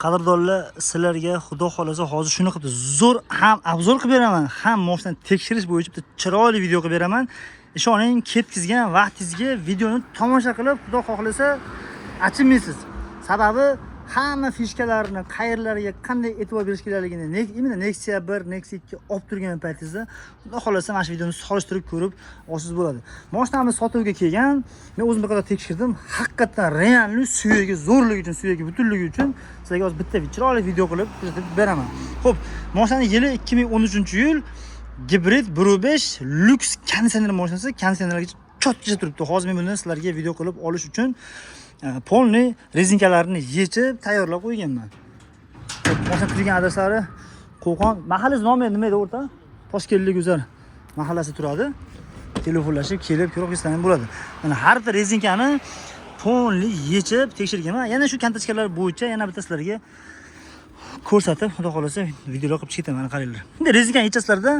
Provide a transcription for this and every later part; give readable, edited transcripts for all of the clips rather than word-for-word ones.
Qadrdonlar, sizlarga xudo xolasa hozir shuni qilib zo'r ham obzor qilib beraman, ham moshinani tekshirish bo'yicha bitta chiroyli video qilib beraman. Ishoning, ketkizgan vaqtingizga videoni tomosha qilib, xudo xolasa achinmaysiz. Sababi hamma fishkalarni qayerlarga qanday e'tibor berish kerakligini, imенно Nexia 1, Nexia 2 olib turgan paytingizda xudo xolasa mana shu videoni solishtirib ko'rib olsangiz bo'ladi. Mashinamiz sotuvga kelgan. Men o'zim bir qadar tekshirdim. Haqiqatan realni suyagi, zo'rligi uchun, suyagi butunligi uchun sizlarga hozir bitta chiroyli video qilib ko'rsatib beraman. Xo'p, mashinaning yili 2013-yil gibrid 1.5 lyuks konditsioner mashinasi, konditsionerlarga chotcha turibdi. Hozir men buni sizlarga video qilib olish uchun polni rezinkalarini yechib tayyorlab qo'yganman. Mashina turgan adreslari Qo'qon, mahallangiz nomi nima edi o'rta? Toshkentlik Guzar mahallasi turadi. Telefonlashib kelib ko'rib ketsangiz bo'ladi. Mana har bir rezinkani polni yechib tekshirganman. Yana shu kantachkalar bo'yicha yana bitta sizlarga ko'rsatib, xudo xolasa videolar qilib chiqaman, mana qaranglar. Endi rezinkani yechasizlarda,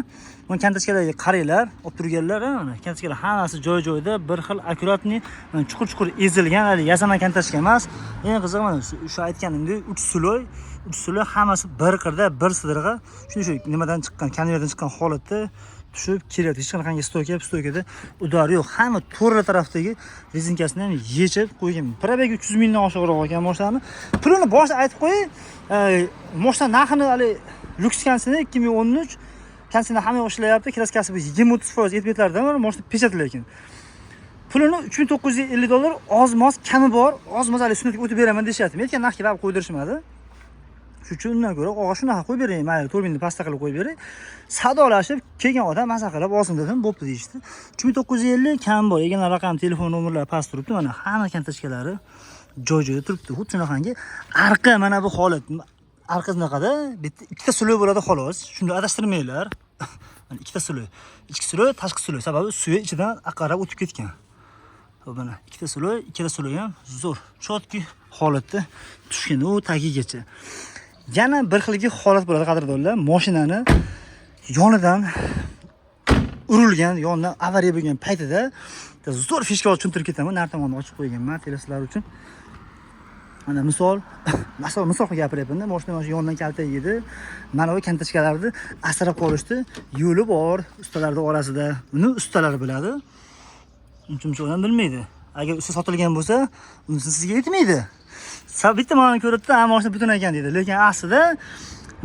mana kantachkalarga qaranglar, olib turganlar, mana kantachkalar hammasi joy-joyida, bir xil akkuratniy, mana chuqur-chuqur ezilgan, hali yasama kantachka emas. Eng qizig'i mana shu aytganimdek 3 suloy hammasi bir qirda, bir sidirg'a, shu nimadan chiqqan, konvertdan chiqqan holatda tushib kelyapti. Hech qanday stoykada udar yo'q. Hamma to'rtta tarafdagi rezinkasini ham yechib qo'ygan. Probegi 300 mingdan oshiqroq ekan mashinani. Pulini boshida aytib qo'y. Mashina narxini hali lyuks konditsioner 2013 konditsioner hamma ishlayapti. Kraskasi 20-30% yetib ketlardan mashina pechat lekin. Pulini $3950 ozmoz kami bor. Ozmoz hali sunatga o'tib beraman deyapti. Men aytgan narxga baribir qo'ydirishmadi. Shu uchun undan ko'ra og'a shunaqa qo'yib bering, mayli 4 mingni pastga qilib qo'yib bering. Savdolashib kelgan odam maza qilib olsin dedim, bo'pti deyishdi. 3950 kam bor, egalar raqam, telefon nomerlari past turibdi. Mana hamma kantachkalari joy-joyida turibdi. Xuddi shunaqangi arqa mana bu holat. Arqa shunaqada, bitta ikkita suloy bo'ladi xolos. Shunda adashtirmanglar. Mana ikkita suloy. Ichki suloy, tashqi suloy. Sababi suvi ichidan aqarab o'tib ketgan. Mana ikkita suloy ham zo'r, chotki holatda tushgan u tagigacha. Yana bir xilgi holat bo'ladi qadrdonlar. Mashinani yonidan urilgan, yonidan avariya bo'lgan paytida zo'r fishka olib tushuntirib ketaman. Nar tomonni ochib qo'yganman teleslar uchun. Mana misol qilib gapiryapman. Mashina yonidan kaltak yedi. Mana bu kantachkalarni asrab qolishdi. Yo'li bor ustalarning orasida. Uni ustalar biladi. Unchuncha odam bilmaydi. Agar usta sotilgan bo'lsa, unisi sizga yetmaydi. Bitta ma'no ko'ribdi, mashina butun ekan dedi. Lekin aslida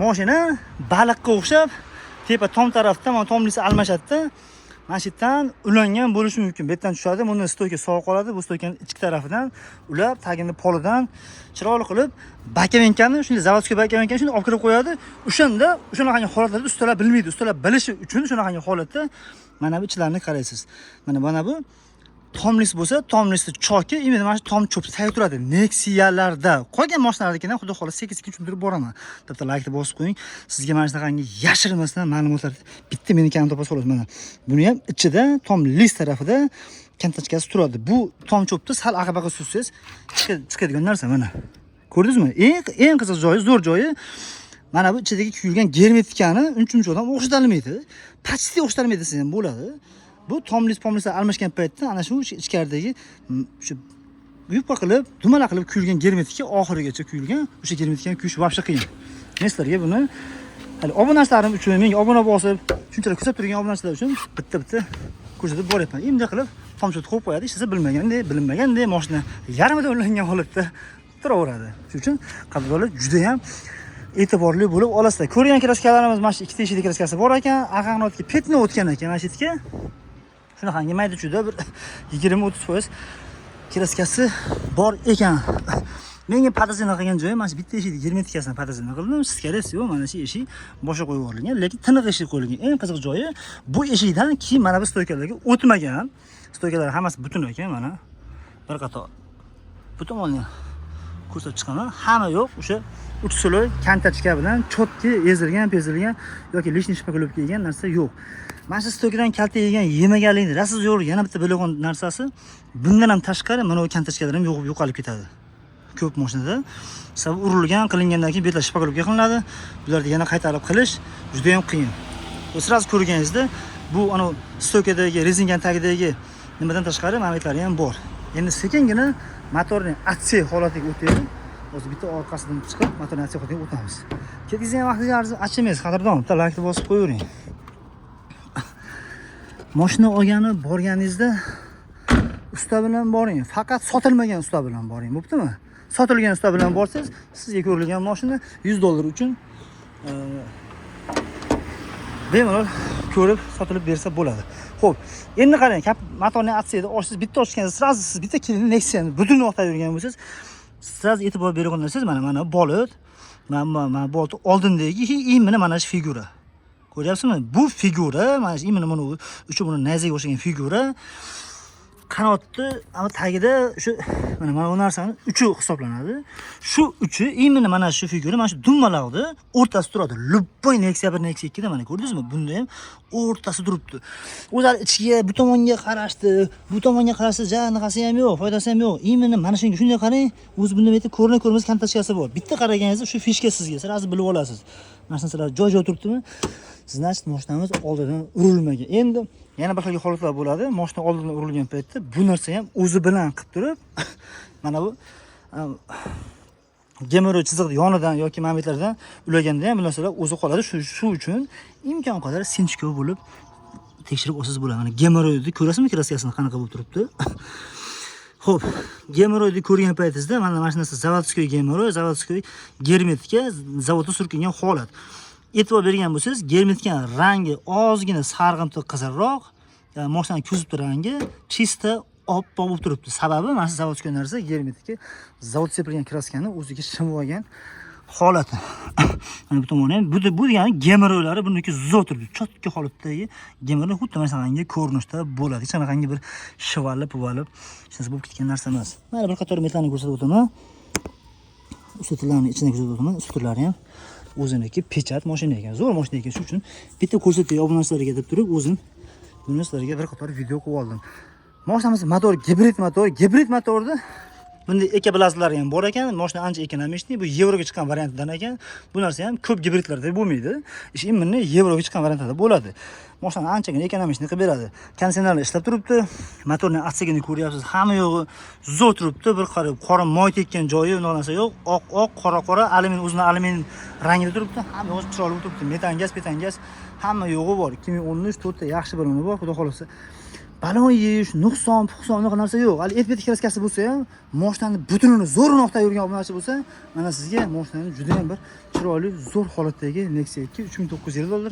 mashina baliqqa o'xshab, tepa tom tarafda, mana tomlisi almashatdi. Mana shu yerdan ulangan bo'lishi mumkin. Bu yerdan tushadi, bundan stoyka sovuq qoladi. Bu stoykaning ichki tarafidan ulab, tagini polidan chiroyli qilib, bakavenkani, shunday zavodskiy bakavenkani shunday olib kirib qo'yadi. O'shanda shunaqangi holatlarda ustalar bilmaydi. Ustalar bilishi uchun shunaqangi holatda mana bu ichlarni qaraysiz. Mana bu tomlis bo'lsa, tomlisni choki imенно mana shu tom cho'p tayyor turadi. Nexialarda, qolgan mashinalardagidan xudo xolos sekin-sekin tushuntirib boraman. Bitta like deb bosib qo'ying. Sizga mana shunaqangi yashirmasdan ma'lumotlar bitta menikani topa olasiz. Mana buni ham ichida tom lis tarafida kantachkasi turadi. Bu tom cho'pni sal aqabaqa sursangiz chiqadigan narsa mana. Ko'rdingizmi? Eng qiziq joyi, zo'r joyi mana bu ichidagi kuyilgan germetikani unchuncha odam o'xshatilmaydi. Почти o'xshatilmaydi desa ham bo'ladi. Bu tomlis almashgan paytda ana shu ichkaridagi shu yupqa qilib, dumala qilib kuyilgan germetika oxirigacha kuyilgan. O'sha germetikani kuyish vobsha qiyin. Men sizlarga buni hali obunachalarim uchun, menga obuna bosib, shunchalik kuzatib turgan obunachilar uchun bitta ko'rsatib boryapman. Endi qilib tomchot qo'yib qo'yadi, hech narsa bilmagandek mashina yarmida ulangan holatda turaveradi. Shuning uchun qadrdonlar juda ham e'tiborli bo'lib olasizlar. Ko'rgan kraskalarimiz mana shu ikkita eshikli kraskasi bor ekan, aqaqnotga petno o'tgan ekan mana shu yerga. Shunaqangi mayda-chuyda bir 20-30% kraskasi bor ekan. Menga podazina qilgan joyim mana shu bitta eshikni germetikasini podazina qildim. Siz kerak yo'q, mana shu eshik boshqa qo'yib yuborilgan, lekin tiniq eshik qo'yilgan. Eng qiziq joyi bu eshikdan keyin mana bu stoykalarga o'tmagan. Stoykalar hammasi butun ekan, mana bir qator. Bu tomondan ko'rsatib chiqaman. Hamma yo'q, o'sha 3 suloy kantachka bilan chotki ezilgan yoki lishni shpakolib kelgan narsa yo'q. Mana shu stoykadan kalta yegan yemaganligini rasiz yo'q. Yana bitta bilgan narsasi, bundan ham tashqari mana bu kantachkalar ham yo'qolib ketadi. Ko'p mashinada sabab urilgan, qilingandan keyin betlar shpakolib qilinadi. Bularni yana qaytarib qilish juda ham qiyin. Siz ko'rganingizda bu ana stoykadagi rezinkan tagidagi nimadan tashqari ma'lumotlar ham bor. Endi sekingina motorning atsiy holatiga o'taylik. O'zi bitta orqasidan chiqib, motorni atsiya o'tamiz. Ketkizgan vaqtingiz arzir achimaysiz, qadrdon. Bitta like bosib qo'yavering. Mashina olgani borganingizda usta bilan boring. Faqat sotilmagan usta bilan boring, bo'ptimi? Sotilgan usta bilan borsangiz, sizga ko'rilgan mashina $100 uchun bemalol ko'rib sotilib bersa bo'ladi. Xo'p, endi qarang, motorni atsiyada ochsiz, bitta ochgansiz, sразу siz bitta kelin Nexia'ni butun vaqtda yurgan bo'lsangiz, sразу e'tibor bergan narsangiz mana bolut, mana bolut oldindagi imini mana shu figura. Ko'ryapsizmi? Bu figura, mana shu imini buni uchun buni naziga o'xshagan figura. Qanotni ama tagida shu mana bu narsani uchi hisoblanadi. Shu uchi imini mana shu figura, mana shu dumaloqni o'rtasi turadi. Любой Nexia 1, Nexia 2 da mana ko'rdingizmi? Bunda ham o'rtasi turibdi. O'zlari ichiga bu tomonga qarashdi, bu tomonga qarashsa, anaqasi ham yo'q, foydasi ham yo'q. Imini mana shunga shunday qarang, o'zi bunda meta ko'rinmas kantachkasi bor. Bitta qaragandingizda shu fishka sizga sразу bilib olasiz. Mana narsalar joy-joy turibdimi? Значит, mashinamiz oldidan urilmagan. Endi yana bir xil holatlar bo'ladi. Mashina oldidan urilgan paytda bu narsa ham o'zi bilan qilib turib, mana bu gemoroy chiziqning yonidan yoki mametlardan ulaganda ham bu narsalar o'zi qoladi. Shu uchun imkon qadar sinchkov bo'lib tekshirib olsangiz bo'ladi. Mana gemoroyni ko'rasizmi, kraskasini qanaqa bo'lib turibdi? Xo'p, gemoroyni ko'rgan paytingizda mana mashinasi zavodskiy gemoroy, zavodskiy germetika, zavodda surkingan holat. E'tibor bergan bo'lsangiz, germetikning rangi ozgina sarg'imti qizilroq, mashinaning kuzovda rangi chista oppoq bo'lib turibdi. Sababi mana shu zavodskiy narsa germetika zavod sepilgan kraskani o'ziga shimib olgan holati. Mana bu tomoni ham bu degani gemoroylari buniki zo'r turibdi. Cho'tka holatdagi gemoroy xuddi mana shunday ko'rinishda bo'ladi. Hech qanaqangi bir shivalib, puvalib, hech narsa bo'lib ketgan narsa emas. Mana bir qator metlarni ko'rsatib o'taman. Usutillarning ichini ko'rsatib o'taman. Usullari ham o'ziniki pechat mashina ekan, zo'r mashina ekan. Shuning uchun bitta ko'rsatib obunachilarga deb turib, o'zim buni sizlarga bir qator video qilib oldim. Mashinamiz motor gibrid motorda bunday ekablazlari ham bor ekan. Mashina ancha ekonomичный, bu yevroga chiqqan variantdan ekan. Bu narsa ham ko'p gibridlarda bo'lmaydi. Ish imminni yevroga chiqqan variantida bo'ladi. Mashina anchagina ekonomичный qilib beradi. Konditsionerlar ishlab turibdi. Motorning atsigini ko'ryapsiz, hamma yo'g'i zo'r turibdi. Bir qarab, qora moy tekkan joyi, unaqa narsa yo'q. Oq, qora, alyumin o'zining alyumin rangida turibdi. Hamma yo'g'i chiroyli turibdi. Metan gaz, hamma yo'g'i bor. 2013 to'rtta yaxshi bo'limi bor, xudo xolasa. Balon yeyish, nuqson, unaqa narsa yo'q. Hali etbeti kraskasi bo'lsa ham, mashinani butunini zo'rnoqda yurgan obunachi bo'lsa, mana sizga mashinani juda ham bir chiroyli, zo'r holatdagi Nexia 2 $3950,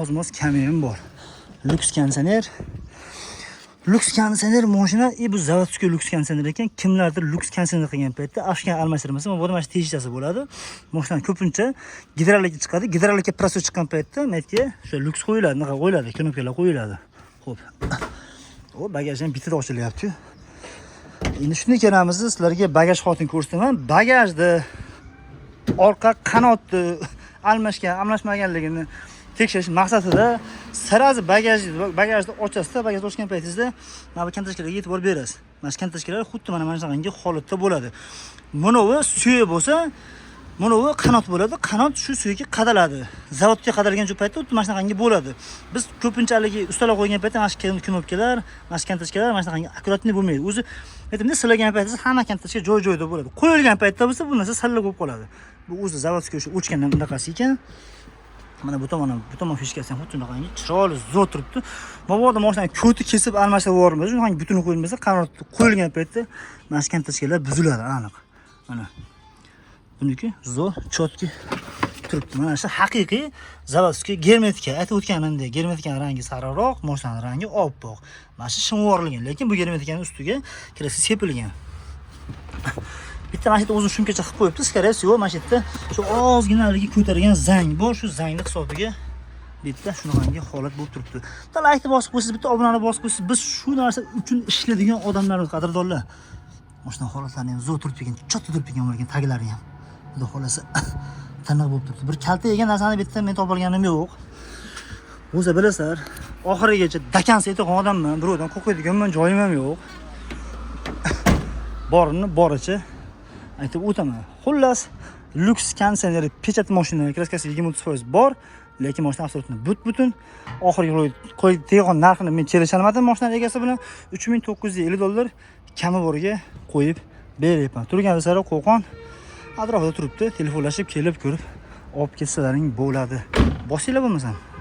ozmoz kami ham bor. Luks konditsioner mashina, bu zavodskiy luks konditsioner ekan. Kimlardir luks konditsioner qilgan paytda afgan almashtirmasa, bu mana shu teshitasi bo'ladi. Mashina ko'pincha gidrolikka chiqadi. Gidrolikka prosto chiqqan paytda metga o'sha luks qo'yiladi, naqa qo'yiladi, knopkalar qo'yiladi. Xo'p. O bagaj ham bitta ochilyapti. Endi shunday kelamiz, sizlarga bagaj holatini ko'rsataman. Bagajda orqa qanotni almashmaganligini tekshirish maqsadida sразу bagajni ochasizda, bagajni ochgan paytingizda mana bu kantachkalarga e'tibor berasiz. Mana shu kantachkalar xuddi mana shunaqangi holatda bo'ladi. Bunovi suyak bo'lsa, bunovi qanot bo'ladi. Qanot shu suyakka qadaladi. Zavodga qadalgan paytda xuddi mana shunaqangi bo'ladi. Biz ko'pinchalik ustalar qo'ygan paytda mana shu knopkalar, mana shu kantachkalar mana shunaqangi akkuratni bo'lmaydi. O'zi aytdim-da, silagan paytingizda hamma kantachka joy-joyida bo'ladi. Qo'yilgan paytda bo'lsa bu narsa salla bo'lib qoladi. Bu o'zi zavodskiy o'sha o'chgandan bunaqasi ekan. Mana bu tomon fishkasi ham xuddi shunaqangi chiroyli zo'r turibdi. Mabodo mashinani ko'ti kesib almashtirib yubormasa, shunaqangi butun qo'yilmasa, qanot qo'yilgan paytda mana shu kantachkalar buziladi, aniq. Mana buniki zo'r, chotki turibdi. Mana shu haqiqiy zavodskiy germetika. Aytib o'tganimdek, germetikaning rangi sariqroq, mashinaning rangi oppoq. Mana shu shimvorilgan, lekin bu germetikaning ustiga kraska sepilgan. Bitta mana shu yerda o'zini shumkacha qilib qo'yibdi, skорее всего mana shu yerda shu ozginaligi ko'targan zang bor, shu zangning hisobiga bitta shunaqangi holat bo'lib turibdi. Bitta like bosib qo'ysiz, bitta obunani bosib qo'ysiz, biz shu narsa uchun ishlaydigan odamlarmiz, qadrdonlar. Mashina holatlarini ham zo'r turib ekan, chotda turib ekan, lekin taglari ham xudo xolasa taniq bo'lib turibdi. Bir kalta yegan narsani bitta men topib olganim yo'q. O'zi bilasizlar, oxirigacha dakansa aytgan odamman, birovdan qo'rqadiganman joyim ham yo'q. Borini boricha aytib o'taman. Xullas, luks konditsioneri pechat mashina, kraskasi 20% bor, lekin mashina absolutni butun. Oxirgi qo'yib teg'on narxini men kelisholmadim mashinaning egasi bilan $3950 kami boriga qo'yib beryapman. Turgan sari Qo'qon atrofida turibdi. Telefonlashib kelib ko'rib olib ketsalaring bo'ladi. Bosinglar bo'lmasam.